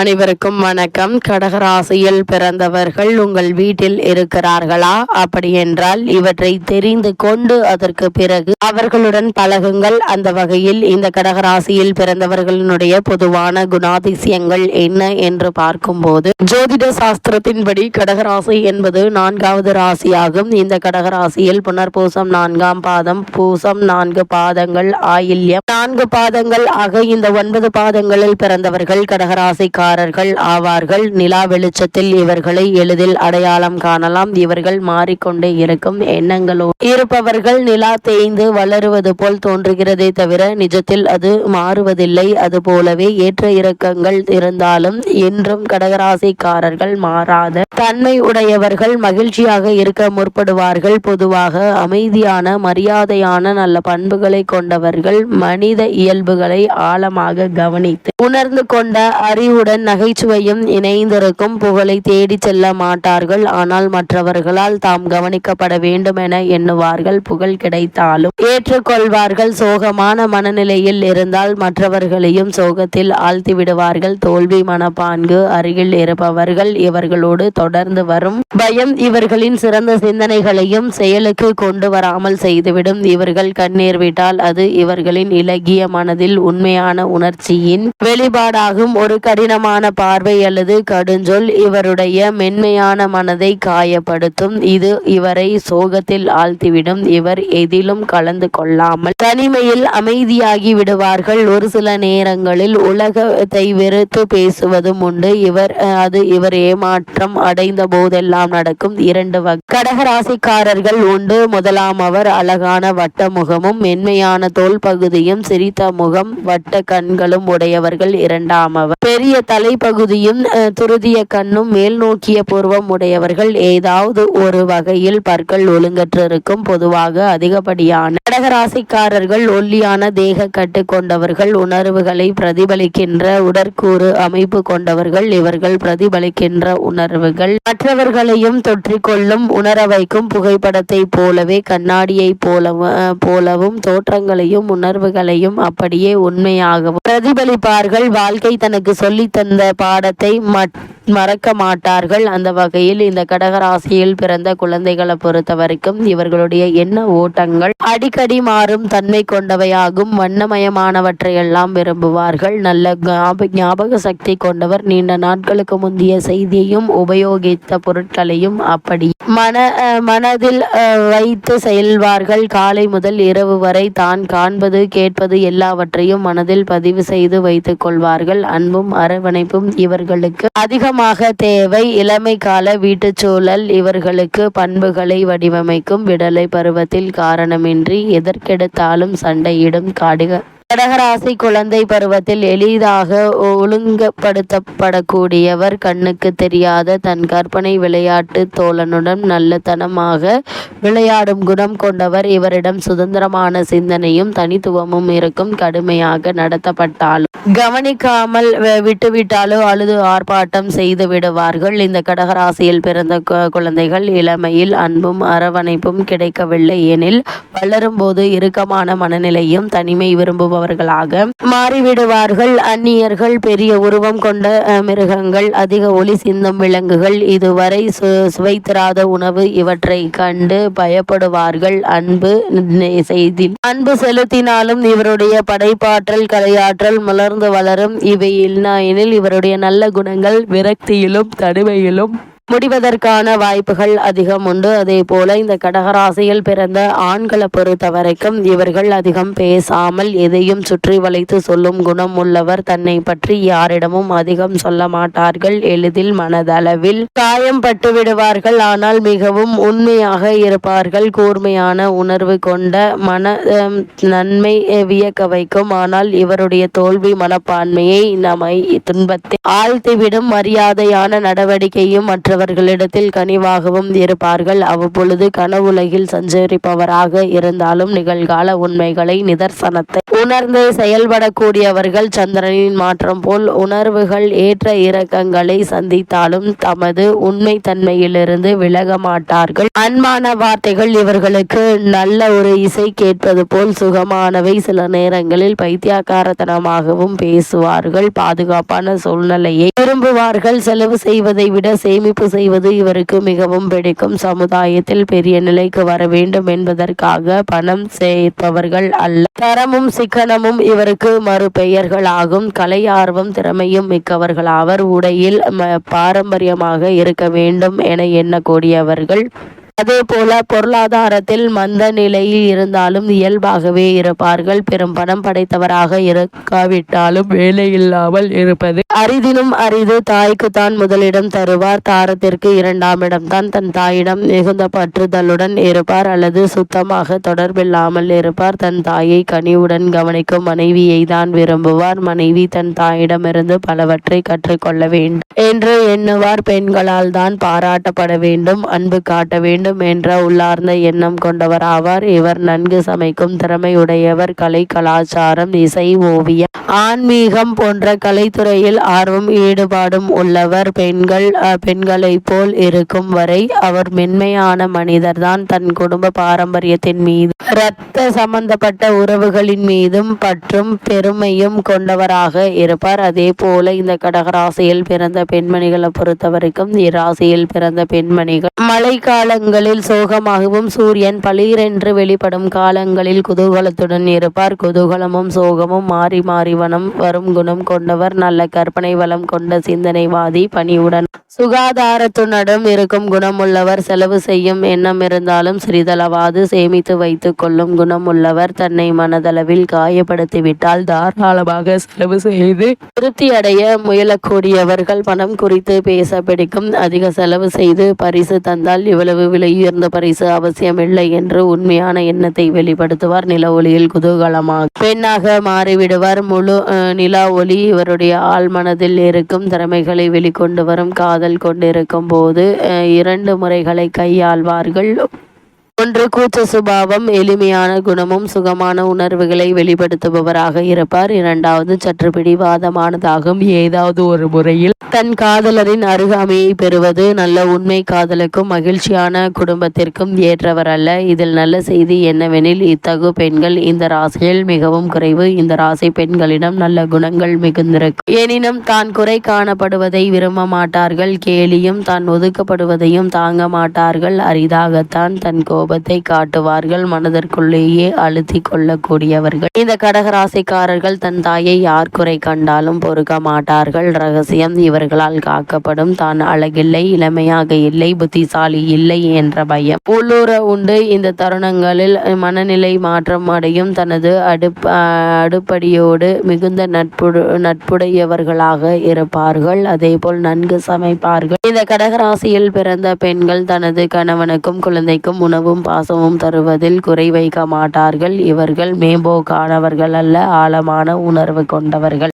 அனைவருக்கும் வணக்கம். கடகராசியில் பிறந்தவர்கள் உங்கள் வீட்டில் இருக்கிறார்களா? அப்படி என்றால் இவற்றை தெரிந்து கொண்டு அதற்கு பிறகு அவர்களுடன் பழகுங்கள். அந்த வகையில் இந்த கடகராசியில் பிறந்தவர்களுடைய பொதுவான குணாதிசயங்கள் என்ன என்று பார்க்கும்போது, ஜோதிட சாஸ்திரத்தின்படி கடகராசி என்பது 4வது ராசியாகும். இந்த கடகராசியில் புனர்பூசம் 4ஆம் பாதம், பூசம் 4 பாதங்கள், ஆயில்யம் 4 பாதங்கள் ஆக இந்த 9 பாதங்களில் பிறந்தவர்கள் கடகராசிக்காரர்கள் ஆவார்கள். நிலா வெளிச்சத்தில் இவர்களை எளிதில் அடையாளம் காணலாம். இவர்கள் மாறிக்கொண்டே இருக்கும் எண்ணங்களோடு இருப்பவர்கள். நிலா தேய்ந்து வளருவது போல் தோன்றுகிறதே தவிர நிஜத்தில் அது மாறுவதில்லை. அது போலவே ஏற்ற இறக்கங்கள் இருந்தாலும் என்றும் கடகராசிக்காரர்கள் மாறாத தன்மை உடையவர்கள். மகிழ்ச்சியாக இருக்க முற்படுவார்கள். பொதுவாக அமைதியான, மரியாதையான, நல்ல பண்புகளை கொண்டவர்கள். மனித இயல்புகளை ஆழமாக கவனித்து உணர்ந்து கொண்ட அறிவுடன் நகைச்சுவையும் இணைந்திருக்கும். புகழை தேடி செல்ல மாட்டார்கள். ஆனால் மற்றவர்களால் தாம் கவனிக்கப்பட வேண்டும் என எண்ணுவார்கள். புகழ் கிடைத்தாலும் ஏற்றுக்கொள்வார்கள். சோகமான மனநிலையில் இருந்தால் மற்றவர்களையும் சோகத்தில் ஆழ்த்தி விடுவார்கள். தோல்வி மனப்பான்கு அருகில் இருப்பவர்கள். இவர்களோடு தொடர்ந்து வரும் பயம் இவர்களின் சிறந்த சிந்தனைகளையும் செயலுக்கு கொண்டு வராமல் செய்துவிடும். இவர்கள் கண்ணீர் விட்டால் அது இவர்களின் இலகிய மனதில் உண்மையான உணர்ச்சியின் வெளிப்பாடாகும். ஒரு கடினமான பார்வை அல்லது கடுஞ்சொல் இவருடைய மென்மையான மனதை காயப்படுத்தும். இது இவரை சோகத்தில் ஆழ்த்திவிடும். இவர் எதிலும் கலந்து கொள்ளாமல் தனிமையில் அமைதியாகி விடுவார்கள். ஒரு சில நேரங்களில் உலகத்தை வெறுத்து பேசுவதும் உண்டு. இவர் ஏமாற்றம் அடைந்த போதெல்லாம் நடக்கும். 2 கடகராசிக்காரர்கள் உண்டு. முதலாமவர் அழகான வட்ட முகமும் மென்மையான தோல் பகுதியும் சிரித்த முகம் வட்ட கண்களும் உடையவர்கள். 2ஆமவர் பெரிய தலைப்பகுதியும் துருதிய கண்ணும் மேல் நோக்கிய பூர்வம் உடையவர்கள். ஏதாவது ஒரு வகையில் பற்கள் ஒழுங்கற்றிருக்கும். பொதுவாக அதிகப்படியான கடகராசிக்காரர்கள் ஒல்லியான தேக கட்டு கொண்டவர்கள். உணர்வுகளை பிரதிபலிக்கின்ற உடற்கூறு அமைப்பு கொண்டவர்கள். இவர்கள் பிரதிபலிக்கின்ற உணர்வுகள் மற்றவர்களையும் தொற்றிக்கொள்ளும். உணர வைக்கும் புகைப்படத்தை போலவே கண்ணாடியை போலவும் தோற்றங்களையும் உணர்வுகளையும் அப்படியே உண்மையாகவும் பிரதிபலிப்பார்கள். வாழ்க்கை தனக்கு சொல்லி தந்த பாடத்தை மறக்க மாட்டார்கள். அந்த வகையில் இந்த கடகராசியில் பிறந்த குழந்தைகளை பொறுத்த வரைக்கும் இவர்களுடைய எண்ண ஓட்டங்கள் அடிக்கடி மாறும் தன்மை கொண்டவையாகும். வண்ணமயமானவற்றையெல்லாம் விரும்புவார்கள். நல்ல ஞாபக சக்தி கொண்டவர். நீண்ட நாட்களுக்கு முந்தைய செய்தியையும் உபயோகித்த பொருட்களையும் அப்படி மனதில் வைத்து செல்வார்கள். காலை முதல் இரவு வரை தான் காண்பது கேட்பது எல்லாவற்றையும் மனதில் பதிவு செய்து வைத்துக் கொள்வார்கள். அன்பும் அரவணைப்பும் இவர்களுக்கு அதிகமாக தேவை. இளமை கால வீட்டுச் சூழல் இவர்களுக்கு பண்புகளை வடிவமைக்கும். விடலை பருவத்தில் காரணமின்றி எதற்கெடுத்தாலும் சண்டையிடும் கடகராசி குழந்தை பருவத்தில் எளிதாக ஒழுங்குபடுத்தப்படக்கூடியவர். கண்ணுக்கு தெரியாத தன் கற்பனை விளையாட்டு தோழனுடன் நல்லதனமாக விளையாடும் குணம் கொண்டவர். இவரிடம் சுதந்திரமான சிந்தனையும் தனித்துவமும் இருக்கும். கடுமையாக நடத்தப்பட்டாலும் கவனிக்காமல் விட்டுவிட்டாலோ அழுது ஆர்ப்பாட்டம் செய்து விடுவார்கள். இந்த கடகராசியில் பிறந்த குழந்தைகள் இளமையில் அன்பும் அரவணைப்பும் கிடைக்கவில்லை எனில் வளரும் போது இறுக்கமான மனநிலையும் தனிமை விரும்புபவர்களாக மாறிவிடுவார்கள். அந்நியர்கள், பெரிய உருவம் கொண்ட மிருகங்கள், அதிக ஒளி சிந்தும் விலங்குகள், இதுவரை சுவைத்திராத உணவு இவற்றை கண்டு பயப்படுவார்கள். அன்பு செலுத்தினாலும் இவருடைய படைப்பாற்றல் கலையாற்றல் மலர்ந்து வளரும். இவை இல்லையெனில் இவருடைய நல்ல குணங்கள் விரக்தியிலும் தனிமையிலும் முடிவதற்கான வாய்ப்புகள் அதிகம் உண்டு. அதே போல இந்த கடகராசியில் பிறந்த ஆண்களை பொறுத்த வரைக்கும் இவர்கள் அதிகம் பேசாமல் எதையும் சுற்றி வளைத்து சொல்லும் குணம் உள்ளவர். தன்னை பற்றி யாரிடமும் அதிகம் சொல்ல மாட்டார்கள். எளிதில் மனதளவில் காயம் பட்டு விடுவார்கள். ஆனால் மிகவும் உண்மையாக இருப்பார்கள். கூர்மையான உணர்வு கொண்ட நன்மை வியக்க வைக்கும். ஆனால் இவருடைய தோல்வி மனப்பான்மையை நம்மை துன்பத்தை ஆழ்த்திவிடும். மரியாதையான நடவடிக்கையும் மற்ற மற்றவர்களிடத்தில் கனிவாகவும் இருப்பார்கள். அவ்வப்பொழுது கனவுலகில் சஞ்சரிப்பவராக இருந்தாலும் நிகழ்கால உண்மைகளை நிதர்சனத்தை உணர்ந்து செயல்படக்கூடியவர்கள். சந்திரனின் மாற்றம் போல் உணர்வுகள் ஏற்ற இறக்கங்களை சந்தித்தாலும் தமது உண்மை தன்மையிலிருந்து விலக மாட்டார்கள். அன்பான வார்த்தைகள் இவர்களுக்கு நல்ல ஒரு இசை கேட்பது போல் சுகமானவை. சில நேரங்களில் பைத்தியக்காரத்தனமாகவும் பேசுவார்கள். பாதுகாப்பான சூழ்நிலையை விரும்புவார்கள். செலவு செய்வதை விட சேமிப்பு செய்வது இவருக்கு மிகவும் பிடிக்கும். சமுதாயத்தில் பெரிய நிலைக்கு வர வேண்டும் என்பதற்காக பணம் சேர்ப்பவர்கள் அல்ல. தரமும் சிக்கனமும் இவருக்கு மறுபெயர்களாகும். கலை ஆர்வம் திறமையும் மிக்கவர்களாவர். உடையில் பாரம்பரியமாக இருக்க வேண்டும் என எண்ணக்கூடியவர்கள். அதே போல பொருளாதாரத்தில் மந்த நிலையில் இருந்தாலும் இயல்பாகவே இருப்பார்கள். பெரும் பணம் படைத்தவராக இருக்காவிட்டாலும் வேலை இல்லாமல் இருப்பது அரிதினும் அரிது. தாய்க்குத்தான் முதலிடம் தருவார். தாரத்திற்கு 2ஆம் இடம்தான். தன் தாயிடம் மிகுந்த பற்றுதலுடன் இருப்பார் அல்லது சுத்தமாக தொடர்பில்லாமல் இருப்பார். தன் தாயை கனிவுடன் கவனிக்கும் மனைவியை தான் விரும்புவார். மனைவி தன் தாயிடமிருந்து பலவற்றை கற்றுக்கொள்ள வேண்டும் என்று எண்ணுவார். பெண்களால் தான் பாராட்டப்பட வேண்டும், அன்பு காட்ட வேண்டும் என்ற உள்ளார்ந்த எண்ணம் கொண்டவர் ஆவார். இவர் நன்கு சமைக்கும் திறமையுடையவர். கலை, கலாச்சாரம், இசை, ஓவியம், ஆன்மீகம் போன்ற கலைத்துறையில் ஆர்வம் ஈடுபாடும் உள்ளவர். பெண்களை போல் இருக்கும் வரை அவர் மென்மையான மனிதர் தான். தன் குடும்ப பாரம்பரியத்தின் மீது இரத்த சம்பந்தப்பட்ட உறவுகளின் மீதும் பற்றும் பெருமையும் கொண்டவராக இருப்பார். அதே போல இந்த கடகராசியில் பிறந்த பெண்மணிகளை பொறுத்தவரைக்கும் இராசியில் பிறந்த பெண்மணிகள் மழைக்காலங்களில் சோகமாகவும் சூரியன் பளீரென்று வெளிப்படும் காலங்களில் குதூகலத்துடன் இருப்பார். குதூகலமும் சோகமும் மாறி மாறி வரும் குணம் கொண்டவர். நல்ல கற்பனை வளம் கொண்ட சிந்தனைவாதி. பணிவுடன் சுகாதாரத்துடன் இருக்கும் குணம் உள்ளவர். செலவு செய்யும் எண்ணம் இருந்தாலும் சிறிதளவாது சேமித்து வைத்துக் கொள்ளும் குணம் உள்ளவர். தன்னை மனதளவில் காயப்படுத்திவிட்டால் தாராளமாக செலவு செய்து திருப்தி அடைய முயலக்கூடியவர்கள். பணம் குறித்து பேச பிடிக்கும். அதிக செலவு செய்து பரிசு தந்தால் இவ்வளவு விலை உயர்ந்த பரிசு அவசியமில்லை என்று உண்மையான எண்ணத்தை வெளிப்படுத்துவார். நில ஒளியில் குதூகலமாக பெண்ணாக மாறிவிடுவார். முழு நிலா ஒளி இவருடைய ஆள் மனதில் இருக்கும் திறமைகளை வெளிக்கொண்டு வரும். காதல் கொண்டிருக்கும் போது 2 முறைகளை கையாள்வார்கள். ஒன்று கூச்ச சுபாவம், எளிமையான குணமும் சுகமான உணர்வுகளை வெளிப்படுத்துபவராக இருப்பார். 2வது சற்று பிடிவாதமானதாகும். ஏதாவது ஒரு முறையில் தன் காதலரின் அருகாமையை பெறுவது. நல்ல உண்மை காதலுக்கும் மகிழ்ச்சியான குடும்பத்திற்கும் ஏற்றவர் அல்ல. இதில் நல்ல செய்தி என்னவெனில் இத்தகு பெண்கள் இந்த ராசியில் மிகவும் குறைவு. இந்த ராசி பெண்களிடம் நல்ல குணங்கள் மிகுந்திருக்கும். எனினும் தான் குறை காணப்படுவதை விரும்ப மாட்டார்கள். கேலியும் தான் ஒதுக்கப்படுவதையும் தாங்க மாட்டார்கள். அரிதாகத்தான் தன் கோபத்தை காட்டுவார்கள். மனதிற்குள்ளேயே அழுத்தி கொள்ளக்கூடியவர்கள். இந்த கடகராசிக்காரர்கள் தன் தாயை யார் குறை கண்டாலும் பொறுக்க மாட்டார்கள். ரகசியம் இவர்களால் காக்கப்படும். தான் அழகில்லை, இளமையாக இல்லை, புத்திசாலி இல்லை என்ற பயம் உள்ளூர உண்டு. இந்த தருணங்களில் மனநிலை மாற்றம் அடையும். தனது அடுப்படியோடு மிகுந்த நட்புடையவர்களாக இருப்பார்கள். அதேபோல் நன்கு சமைப்பார்கள். இந்த கடகராசியில் பிறந்த பெண்கள் தனது கணவனுக்கும் குழந்தைக்கும் உணவும் பாசமும் தருவதில் குறை வைக்க மாட்டார்கள். இவர்கள் மேம்போக்கானவர்கள் அல்ல, ஆழமான உணர்வு கொண்டவர்கள்.